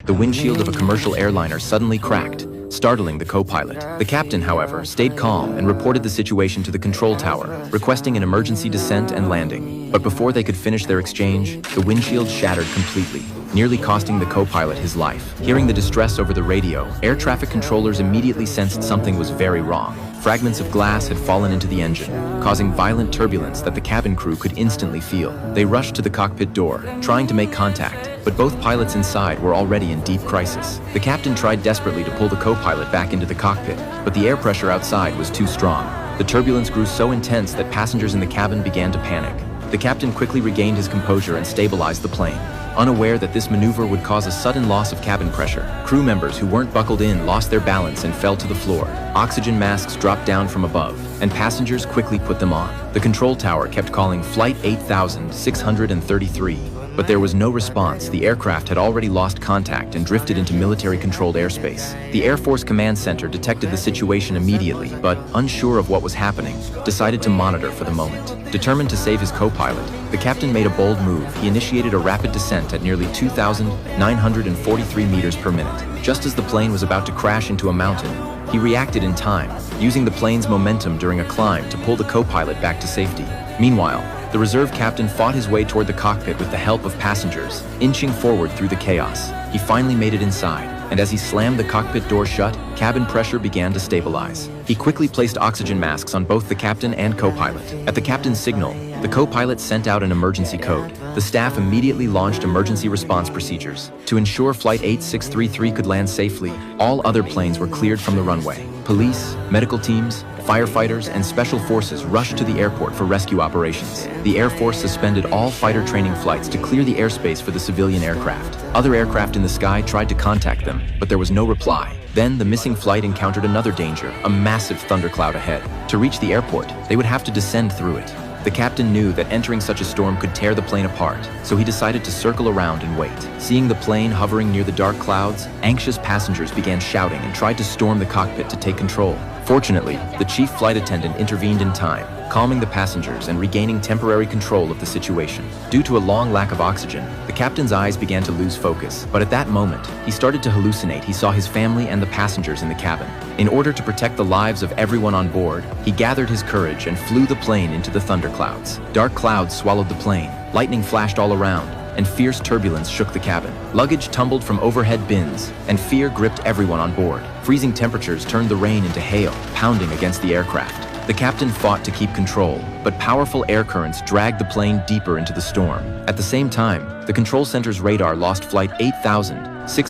the windshield of a commercial airliner suddenly cracked, startling the co-pilot. The captain, however, stayed calm and reported the situation to the control tower, requesting an emergency descent and landing. But before they could finish their exchange, the windshield shattered completely, nearly costing the co-pilot his life. Hearing the distress over the radio, air traffic controllers immediately sensed something was very wrong. Fragments of glass had fallen into the engine, causing violent turbulence that the cabin crew could instantly feel. They rushed to the cockpit door, trying to make contact, but both pilots inside were already in deep crisis. The captain tried desperately to pull the co-pilot back into the cockpit, but the air pressure outside was too strong. The turbulence grew so intense that passengers in the cabin began to panic. The captain quickly regained his composure and stabilized the plane. Unaware that this maneuver would cause a sudden loss of cabin pressure, crew members who weren't buckled in lost their balance and fell to the floor. Oxygen masks dropped down from above, and passengers quickly put them on. The control tower kept calling Flight 8633, but there was no response. The aircraft had already lost contact and drifted into military-controlled airspace. The Air Force Command Center detected the situation immediately, but, unsure of what was happening, decided to monitor for the moment. Determined to save his co-pilot, the captain made a bold move. He initiated a rapid descent at nearly 2,943 meters per minute. Just as the plane was about to crash into a mountain, he reacted in time, using the plane's momentum during a climb to pull the co-pilot back to safety. Meanwhile, the reserve captain fought his way toward the cockpit with the help of passengers, inching forward through the chaos. He finally made it inside, and as he slammed the cockpit door shut, cabin pressure began to stabilize. He quickly placed oxygen masks on both the captain and co-pilot. At the captain's signal, the co-pilot sent out an emergency code. The staff immediately launched emergency response procedures. To ensure Flight 8633 could land safely, all other planes were cleared from the runway. Police, medical teams, firefighters, and special forces rushed to the airport for rescue operations. The Air Force suspended all fighter training flights to clear the airspace for the civilian aircraft. Other aircraft in the sky tried to contact them, but there was no reply. Then the missing flight encountered another danger, a massive thundercloud ahead. To reach the airport, they would have to descend through it. The captain knew that entering such a storm could tear the plane apart, so he decided to circle around and wait. Seeing the plane hovering near the dark clouds, anxious passengers began shouting and tried to storm the cockpit to take control. Fortunately, the chief flight attendant intervened in time, calming the passengers and regaining temporary control of the situation. Due to a long lack of oxygen, the captain's eyes began to lose focus, but at that moment, he started to hallucinate. He saw his family and the passengers in the cabin. In order to protect the lives of everyone on board, he gathered his courage and flew the plane into the thunderclouds. Dark clouds swallowed the plane, lightning flashed all around, and fierce turbulence shook the cabin. Luggage tumbled from overhead bins, and fear gripped everyone on board. Freezing temperatures turned the rain into hail, pounding against the aircraft. The captain fought to keep control, but powerful air currents dragged the plane deeper into the storm. At the same time, the control center's radar lost Flight 8633